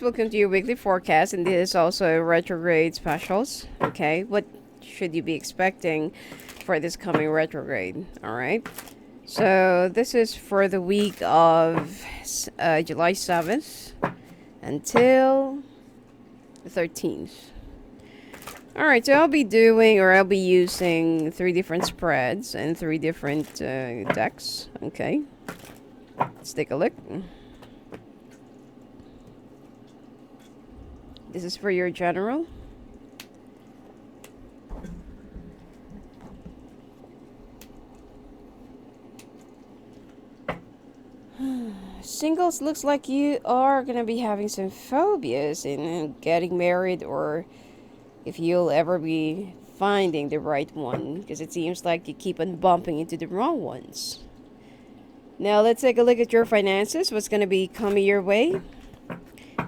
welcome to your weekly forecast, and this is also a retrograde specials. Okay, what should you be expecting for this coming retrograde? All right, so this is for the week of July 7th until the 13th. All right, so I'll be using 3 different spreads and 3 different decks. Okay, let's take a look. This is for your general. Singles, looks like you are gonna be having some phobias in getting married, or if you'll ever be finding the right one, because it seems like you keep on bumping into the wrong ones. Now let's take a look at your finances. What's gonna be coming your way?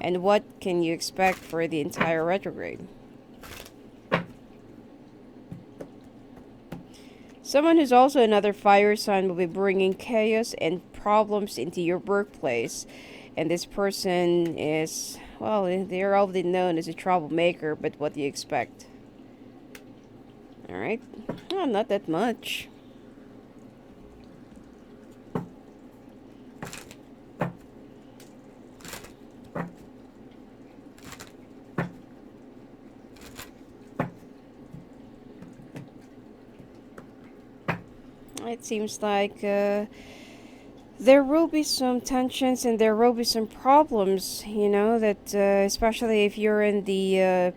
And what can you expect for the entire retrograde? Someone who's also another fire sign will be bringing chaos and problems into your workplace. And this person is, well, they're already known as a troublemaker, but what do you expect? Alright. Oh, not that much. It seems like there will be some tensions and there will be some problems, you know, that especially if you're in the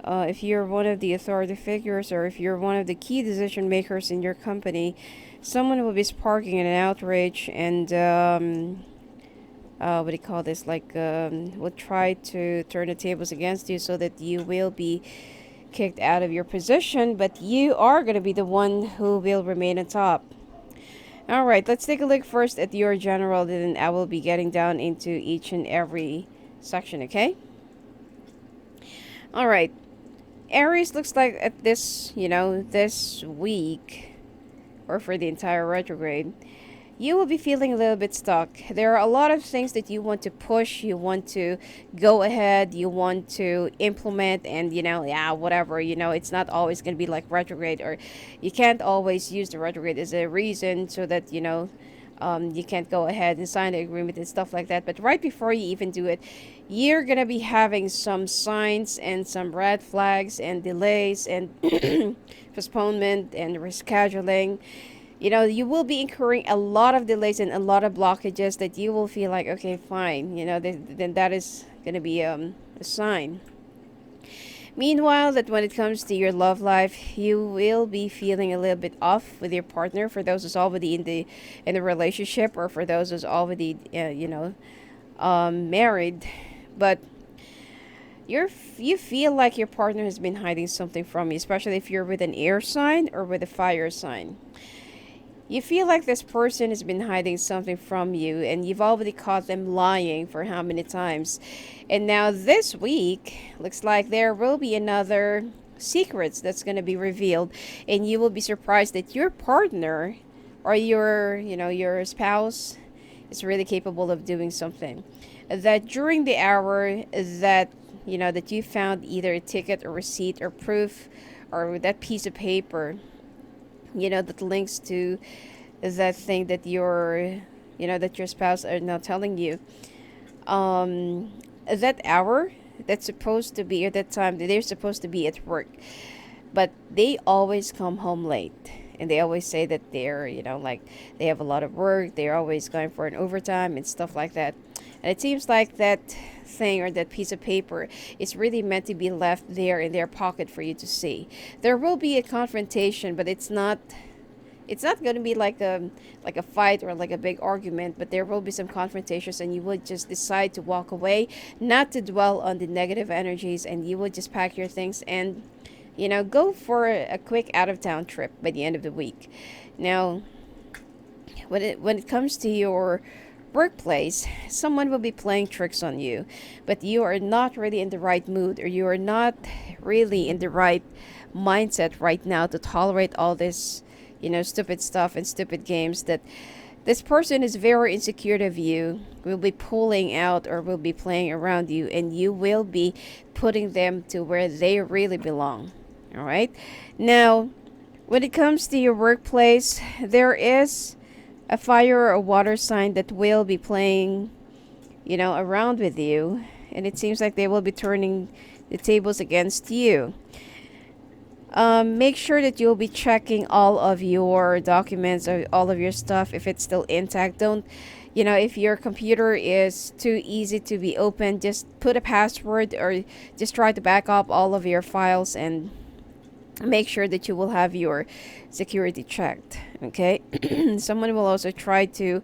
if you're one of the authority figures, or if you're one of the key decision makers in your company, someone will be sparking an outrage and what do you call this, like will try to turn the tables against you so that you will be kicked out of your position, but you are going to be the one who will remain on top. All right, let's take a look first at your general, then I will be getting down into each and every section. Okay, all right, Aries, looks like at this, you know, this week, or for the entire retrograde, you will be feeling a little bit stuck. There are a lot of things that you want to push, you want to go ahead, you want to implement, and you know, yeah, whatever, you know, it's not always going to be like retrograde, or you can't always use the retrograde as a reason so that, you know, you can't go ahead and sign the agreement and stuff like that. But right before you even do it, you're going to be having some signs and some red flags and delays and postponement and rescheduling. You know, you will be incurring a lot of delays and a lot of blockages that you will feel like, okay, fine, you know, then that is going to be a sign. Meanwhile, that when it comes to your love life, you will be feeling a little bit off with your partner. For those who's already in the relationship, or for those who's already you know, married, but you feel like your partner has been hiding something from you, especially if you're with an air sign or with a fire sign. You feel like this person has been hiding something from you, and you've already caught them lying for how many times. And now this week, looks like there will be another secrets that's going to be revealed, and you will be surprised that your partner or your, you know, your spouse is really capable of doing something. That during the hour that, you know, that you found either a ticket or receipt or proof or that piece of paper, you know, that links to that thing that your, you know, that your spouse are now telling you, that hour that's supposed to be, or that time that they're supposed to be at work, but they always come home late, and they always say that they're, you know, like they have a lot of work, they're always going for an overtime and stuff like that. And it seems like that thing or that piece of paper is really meant to be left there in their pocket for you to see. There will be a confrontation, but it's not going to be like a fight or like a big argument, but there will be some confrontations, and you would just decide to walk away, not to dwell on the negative energies, and you would just pack your things and, you know, go for a quick out of town trip by the end of the week. Now, when it comes to your workplace, someone will be playing tricks on you, but you are not really in the right mood, or you are not really in the right mindset right now to tolerate all this, you know, stupid stuff and stupid games that This person is very insecure of you, will be pulling out or will be playing around you, and you will be putting them to where they really belong. All right. Now, when it comes to your workplace, there is a fire or a water sign that will be playing, around with you, and it seems like they will be turning the tables against you. Make sure that you'll be checking all of your documents or all of your stuff if it's still intact. Don't, if your computer is too easy to be opened, just put a password or just try to back up all of your files and make sure that you will have your security checked. Okay. Someone will also try to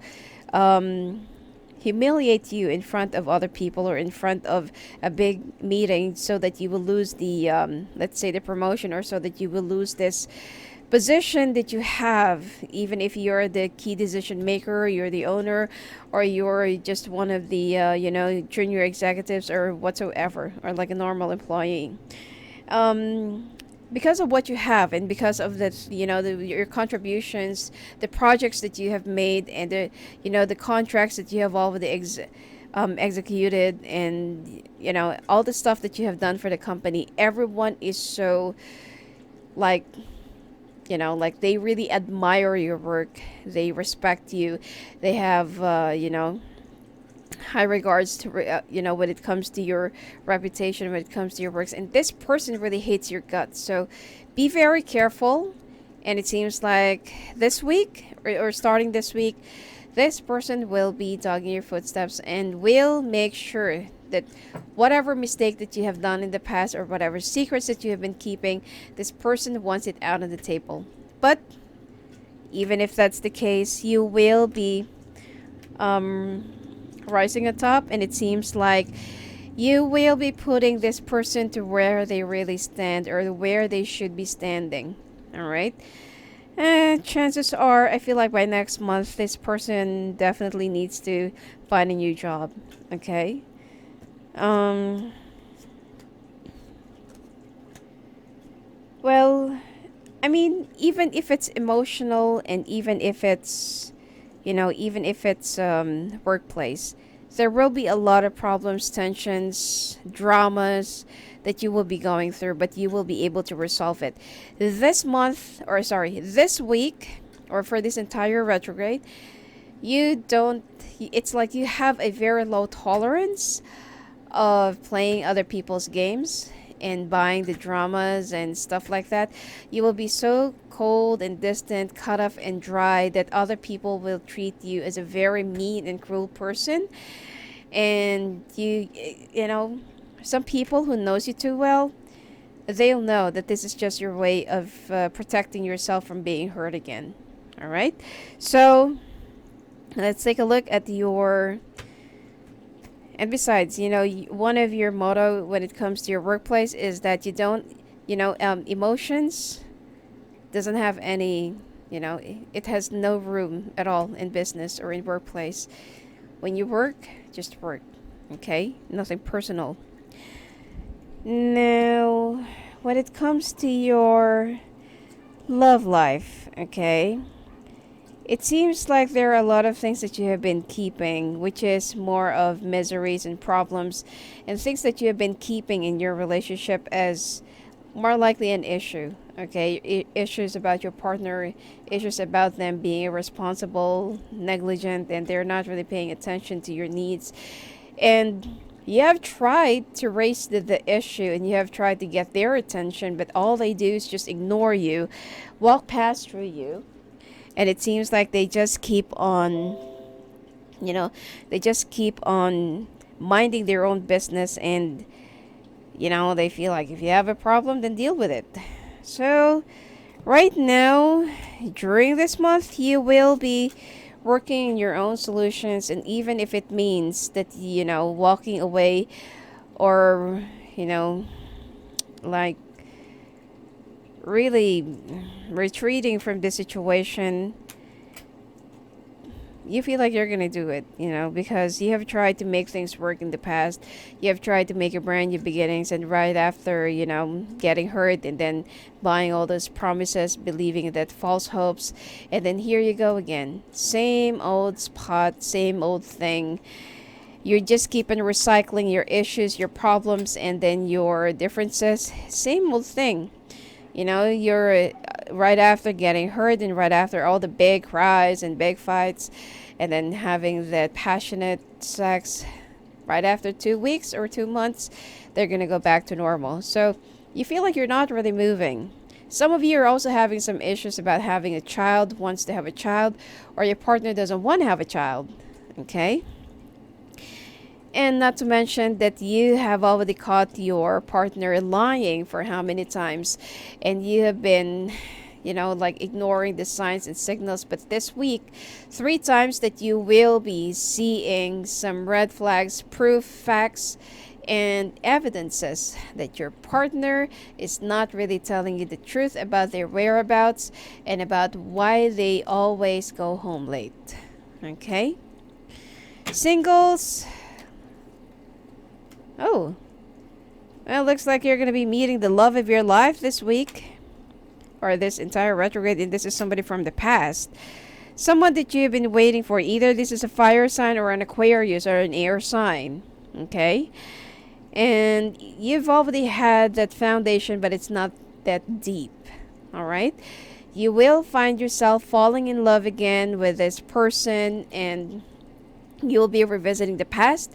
humiliate you in front of other people or in front of a big meeting so that you will lose the let's say the promotion, or so that you will lose this position that you have, even if you're the key decision maker, you're the owner, or you're just one of the junior executives or whatsoever, or like a normal employee. Because of what you have, and because of the your contributions, the projects that you have made, and the contracts that you have already executed, and all the stuff that you have done for the company, everyone is so like like they really admire your work, they respect you, they have high regards to when it comes to your reputation, when it comes to your works, and this person really hates your guts. So be very careful. And it seems like this week, or starting this week, this person will be dogging your footsteps and will make sure that whatever mistake that you have done in the past, or whatever secrets that you have been keeping, this person wants it out on the table. But even if that's the case, you will be rising atop, and it seems like you will be putting this person to where they really stand, or where they should be standing. All right. And chances are, I feel like by next month, this person definitely needs to find a new job. Okay. Well, I mean, even if it's emotional, and even if it's workplace, there will be a lot of problems, tensions, dramas that you will be going through, but you will be able to resolve it this month, or sorry, this week, or for this entire retrograde. You don't, it's like you have a very low tolerance of playing other people's games and buying the dramas and stuff like that. You will be so cold and distant, cut off and dry, that other people will treat you as a very mean and cruel person. And some people who knows you too well, they'll know that this is just your way of protecting yourself from being hurt again. All right. So let's take a look at your. And besides, one of your motto when it comes to your workplace is that you don't, emotions doesn't have any, it has no room at all in business or in workplace. When you work, just work. Okay? Nothing personal. Now, when it comes to your love life, okay? It seems like there are a lot of things that you have been keeping, which is more of miseries and problems, and things that you have been keeping in your relationship as more likely an issue. Okay, issues about your partner, issues about them being irresponsible, negligent, and they're not really paying attention to your needs. And you have tried to raise the issue, and you have tried to get their attention, but all they do is just ignore you, walk past through you. And it seems like they just keep on, minding their own business, and, they feel like if you have a problem, then deal with it. So, right now, during this month, you will be working on your own solutions, and even if it means that, walking away, or, like, really retreating from the situation, you feel like you're gonna do it, because you have tried to make things work in the past. You have tried to make a brand new beginnings, and right after, getting hurt and then buying all those promises, believing in that false hopes, and then here you go again. Same old spot, same old thing. You just keep on recycling your issues, your problems, and then your differences. Same old thing. You're right after getting hurt and right after all the big cries and big fights, and then having that passionate sex, right after 2 weeks or 2 months, they're going to go back to normal. So you feel like you're not really moving. Some of you are also having some issues about having a child, wants to have a child, or your partner doesn't want to have a child. Okay? And not to mention that you have already caught your partner lying for how many times, and you have been, like ignoring the signs and signals. But this week, 3 times that you will be seeing some red flags, proof, facts, and evidences that your partner is not really telling you the truth about their whereabouts and about why they always go home late. Okay? Singles. Oh, well, looks like you're going to be meeting the love of your life this week, or this entire retrograde, and this is somebody from the past. Someone that you've been waiting for. Either this is a fire sign or an Aquarius or an air sign. Okay? And you've already had that foundation, but it's not that deep. Alright? You will find yourself falling in love again with this person, and you'll be revisiting the past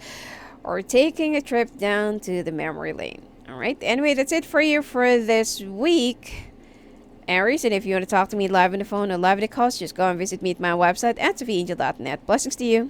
or taking a trip down to the memory lane. Alright, anyway, that's it for you for this week, Aries. And if you want to talk to me live on the phone or live in the calls, just go and visit me at my website at sophiaangel.net. Blessings to you.